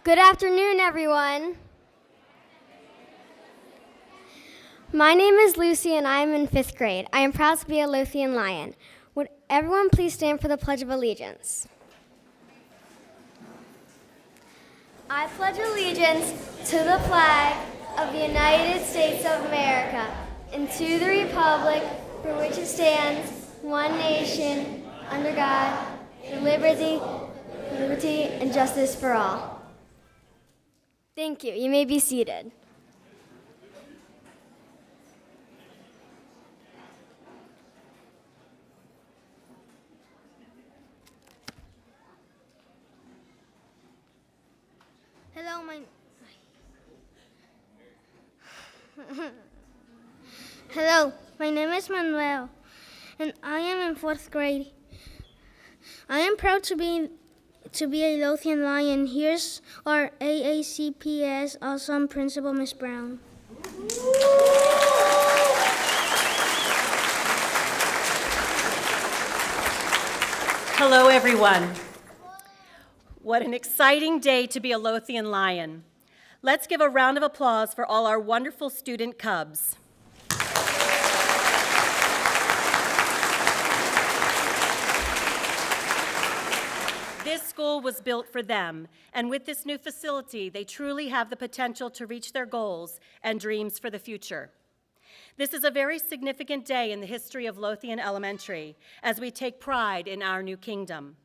Good afternoon, everyone. My name is Lucy and I am in 5th grade. I am proud to be a Lothian Lion. Would everyone please stand for the Pledge of Allegiance? I pledge allegiance to the flag of the United States of America and to the republic for which it stands, one nation, under God, with liberty and justice for all. Thank you. You may be seated. Hello, my name is Manuel, and I am in 4th grade. I am proud to be a Lothian Lion. Here's our AACPS awesome principal, Miss Brown. Hello, everyone. What an exciting day to be a Lothian Lion. Let's give a round of applause for all our wonderful student cubs. This school was built for them, and with this new facility, they truly have the potential to reach their goals and dreams for the future. This is a very significant day in the history of Lothian Elementary as we take pride in our new kingdom.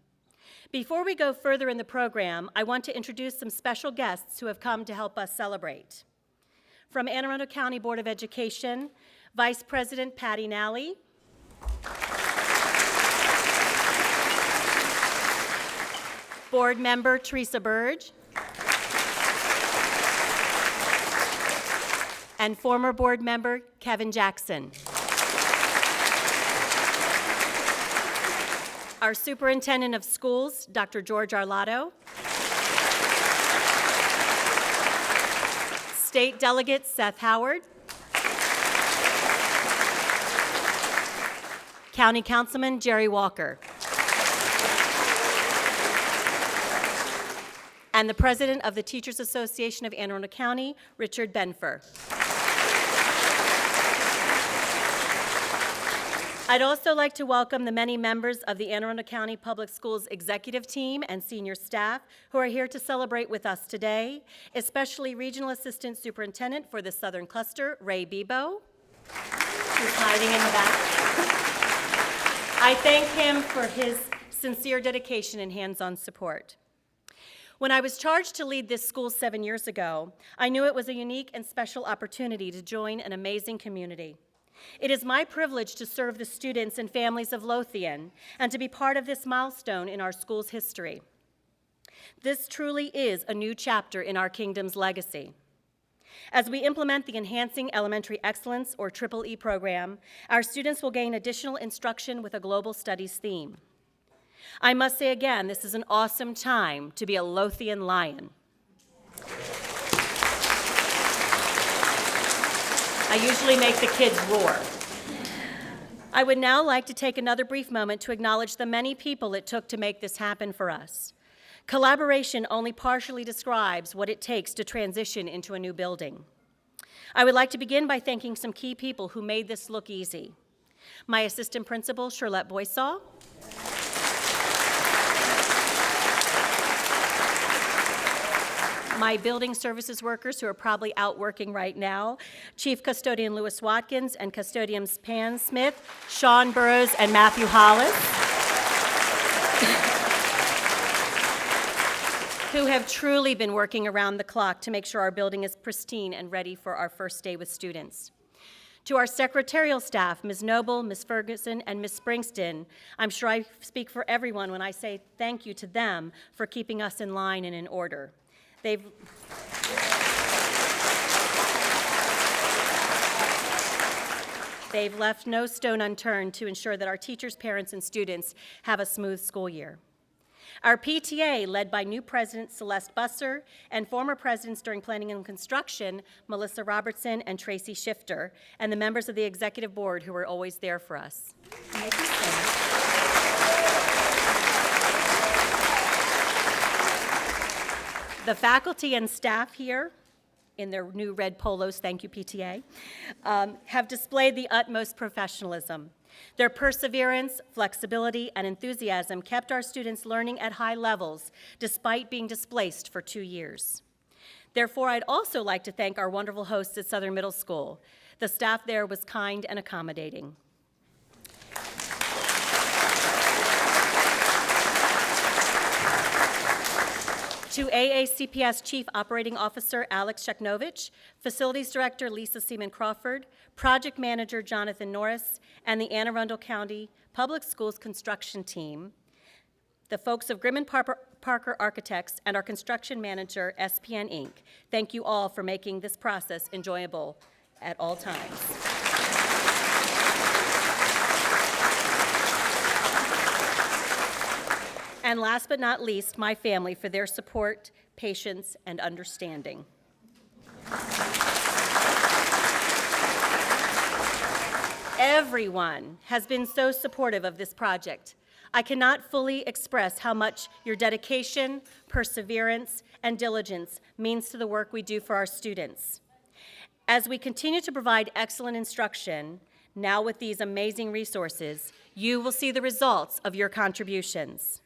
Before we go further in the program, I want to introduce some special guests who have come to help us celebrate. From Anne Arundel County Board of Education, Vice President Patty Nalley, Board Member Teresa Burge, and former Board Member Kevin Jackson. Our Superintendent of Schools, Dr. George Arlotto, State Delegate Seth Howard, County Councilman Jerry Walker, and the President of the Teachers Association of Anne Arundel County, Richard Benfer. I'd also like to welcome the many members of the Anne Arundel County Public Schools executive team and senior staff who are here to celebrate with us today, especially Regional Assistant Superintendent for the Southern Cluster, Ray Bebo, who's hiding in the back. I thank him for his sincere dedication and hands-on support. When I was charged to lead this school 7 years ago, I knew it was a unique and special opportunity to join an amazing community. It is my privilege to serve the students and families of Lothian and to be part of this milestone in our school's history. This truly is a new chapter in our kingdom's legacy. As we implement the Enhancing Elementary Excellence, or EEE program, our students will gain additional instruction with a global studies theme. I must say again, this is an awesome time to be a Lothian Lion. I usually make the kids roar. I would now like to take another brief moment to acknowledge the many people it took to make this happen for us. Collaboration only partially describes what it takes to transition into a new building. I would like to begin by thanking some key people who made this look easy. My assistant principal, Charlotte Boysaw. My building services workers who are probably out working right now, Chief Custodian Lewis Watkins and Custodians Pan Smith, Sean Burrows, and Matthew Hollis, who have truly been working around the clock to make sure our building is pristine and ready for our first day with students. To our secretarial staff, Ms. Noble, Ms. Ferguson, and Ms. Springston, I'm sure I speak for everyone when I say thank you to them for keeping us in line and in order. They've left no stone unturned to ensure that our teachers, parents, and students have a smooth school year. Our PTA, led by new President Celeste Busser and former presidents during planning and construction, Melissa Robertson and Tracy Shifter, and the members of the executive board who were always there for us. The faculty and staff here, in their new red polos, thank you PTA, have displayed the utmost professionalism. Their perseverance, flexibility, and enthusiasm kept our students learning at high levels despite being displaced for 2 years. Therefore, I'd also like to thank our wonderful hosts at Southern Middle School. The staff there was kind and accommodating. To AACPS Chief Operating Officer Alex Sheknovich, Facilities Director Lisa Seaman Crawford, Project Manager Jonathan Norris, and the Anne Arundel County Public Schools construction team, the folks of Grimm & Parker Architects, and our construction manager, SPN Inc. Thank you all for making this process enjoyable at all times. And last but not least, my family for their support, patience, and understanding. Everyone has been so supportive of this project. I cannot fully express how much your dedication, perseverance, and diligence means to the work we do for our students. As we continue to provide excellent instruction, now with these amazing resources, you will see the results of your contributions.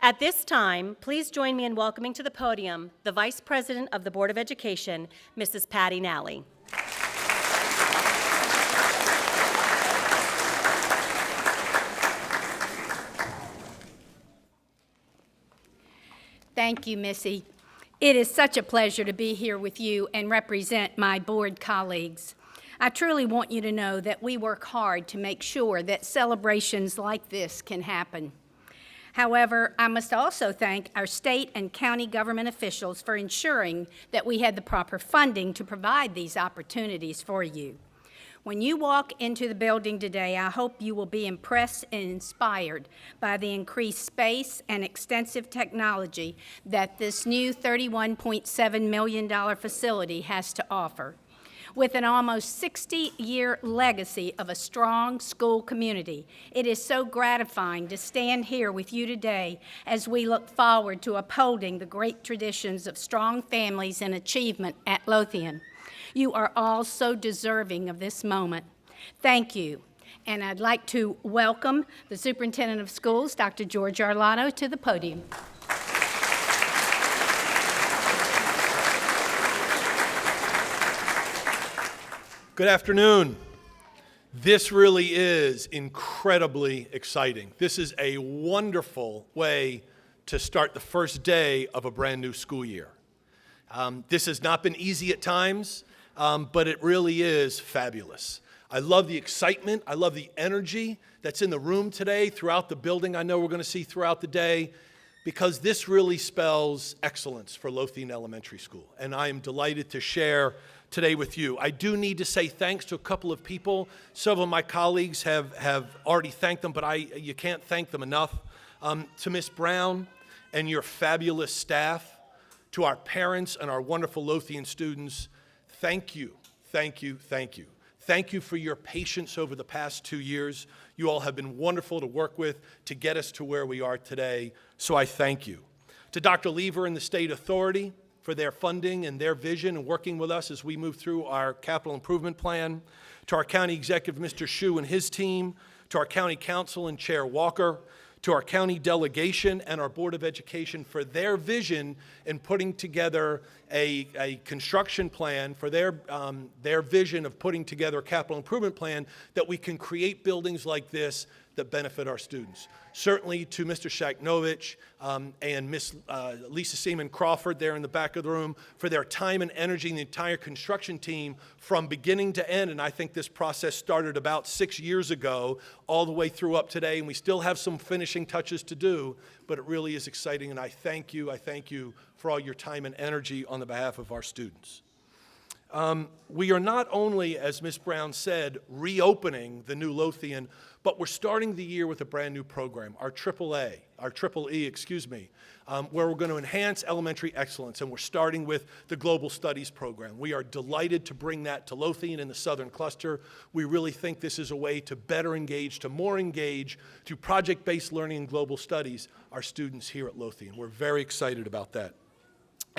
At this time, please join me in welcoming to the podium the Vice President of the Board of Education, Mrs. Patty Nalley. Thank you, Missy. It is such a pleasure to be here with you and represent my board colleagues. I truly want you to know that we work hard to make sure that celebrations like this can happen. However, I must also thank our state and county government officials for ensuring that we had the proper funding to provide these opportunities for you. When you walk into the building today, I hope you will be impressed and inspired by the increased space and extensive technology that this new $31.7 million facility has to offer. With an almost 60-year legacy of a strong school community, it is so gratifying to stand here with you today as we look forward to upholding the great traditions of strong families and achievement at Lothian. You are all so deserving of this moment. Thank you. And I'd like to welcome the Superintendent of Schools, Dr. George Arlotto, to the podium. Good afternoon. This really is incredibly exciting. This is a wonderful way to start the first day of a brand new school year. This has not been easy at times, but it really is fabulous. I love the excitement. I love the energy that's in the room today, throughout the building. I know we're going to see throughout the day, because this really spells excellence for Lothian Elementary School. And I am delighted to share today with you. I do need to say thanks to a couple of people. Some of my colleagues have already thanked them, but you can't thank them enough. To Miss Brown and your fabulous staff, to our parents and our wonderful Lothian students, thank you, thank you, thank you. Thank you for your patience over the past 2 years. You all have been wonderful to work with to get us to where we are today, so I thank you. To Dr. Lever and the State Authority for their funding and their vision and working with us as we move through our capital improvement plan. To our county executive, Mr. Hsu, and his team. To our county council and Chair Walker. To our county delegation and our Board of Education for their vision in putting together a construction plan, for their vision of putting together a capital improvement plan that we can create buildings like this that benefit our students. Certainly to Mr. Sheknovich and Miss Lisa Seaman Crawford there in the back of the room for their time and energy, and the entire construction team from beginning to end. And I think this process started about 6 years ago, all the way through up today, and we still have some finishing touches to do, but it really is exciting, and I thank you for all your time and energy on the behalf of our students. We are not only, as Ms. Brown said, reopening the new Lothian, but we're starting the year with a brand new program, our EE, where we're going to enhance elementary excellence, and we're starting with the Global Studies program. We are delighted to bring that to Lothian in the Southern Cluster. We really think this is a way to better engage, to more engage through project-based learning and global studies our students here at Lothian. We're very excited about that.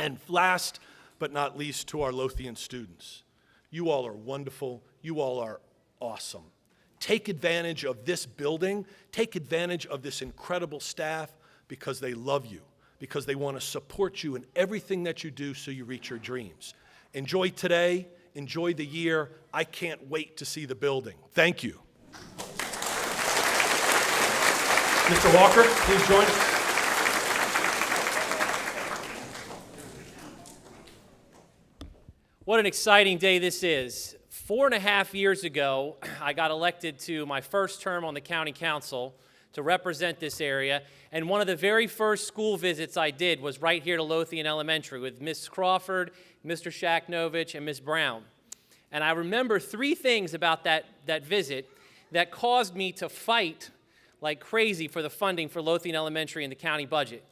And last but not least, to our Lothian students. You all are wonderful. You all are awesome. Take advantage of this building. Take advantage of this incredible staff because they love you, because they want to support you in everything that you do so you reach your dreams. Enjoy today. Enjoy the year. I can't wait to see the building. Thank you. Mr. Walker, please join us. What an exciting day this is. 4.5 years ago, I got elected to my first term on the county council to represent this area, and one of the very first school visits I did was right here to Lothian Elementary with Ms. Crawford, Mr. Shaknovich, and Ms. Brown. And I remember 3 things about that visit that caused me to fight like crazy for the funding for Lothian Elementary in the county budget.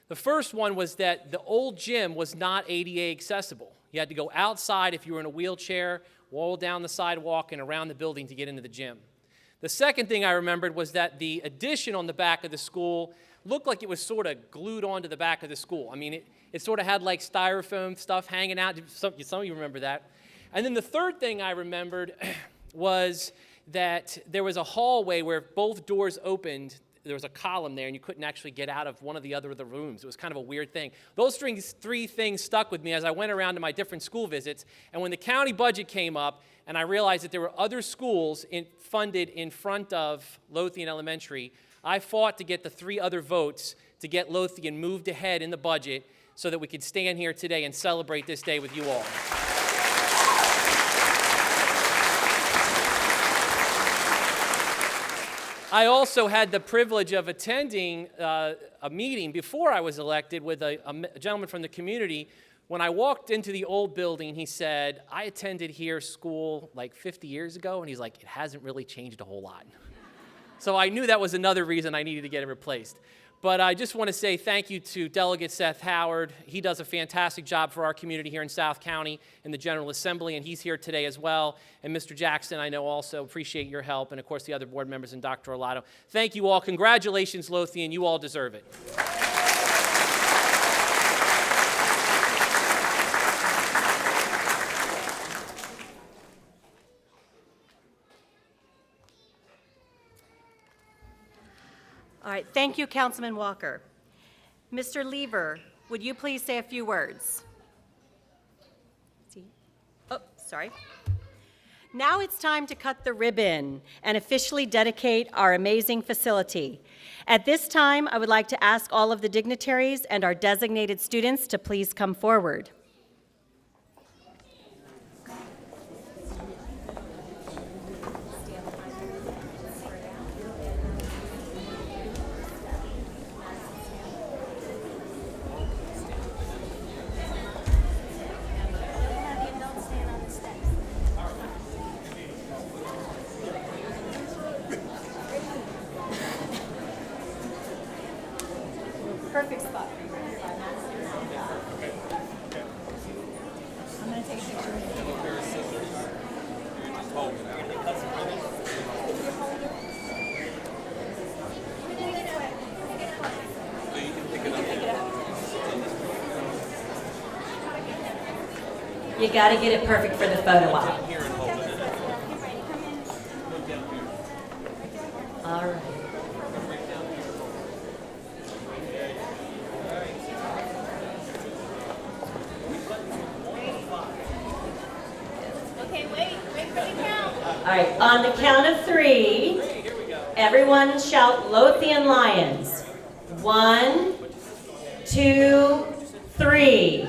The first one was that the old gym was not ADA accessible. You had to go outside if you were in a wheelchair, wall down the sidewalk and around the building to get into the gym. The second thing I remembered was that the addition on the back of the school looked like it was sort of glued onto the back of the school. I mean, it sort of had like styrofoam stuff hanging out. Some of you remember that. And then the third thing I remembered was that there was a hallway where both doors opened. There was a column there, and you couldn't actually get out of one or the other of the rooms. It was kind of a weird thing. Those 3 things stuck with me as I went around to my different school visits. And when the county budget came up, and I realized that there were other schools funded in front of Lothian Elementary, I fought to get the 3 other votes to get Lothian moved ahead in the budget so that we could stand here today and celebrate this day with you all. I also had the privilege of attending a meeting before I was elected with a gentleman from the community. When I walked into the old building, he said, I attended here school like 50 years ago, and he's like, it hasn't really changed a whole lot. So I knew that was another reason I needed to get it replaced. But I just want to say thank you to Delegate Seth Howard. He does a fantastic job for our community here in South County in the General Assembly, and he's here today as well. And Mr. Jackson, I know also appreciate your help, and of course the other board members and Dr. Arlotto. Thank you all. Congratulations, Lothian. You all deserve it. All right, thank you, Councilman Walker. Mr. Lever, would you please say a few words? Oh, sorry. Now it's time to cut the ribbon and officially dedicate our amazing facility. At this time, I would like to ask all of the dignitaries and our designated students to please come forward. Perfect spot. I'm going to take a picture. You got to get it perfect for the photo op. All right. All right, on the count of 3, everyone shout Lothian Lions. 1, 2, 3.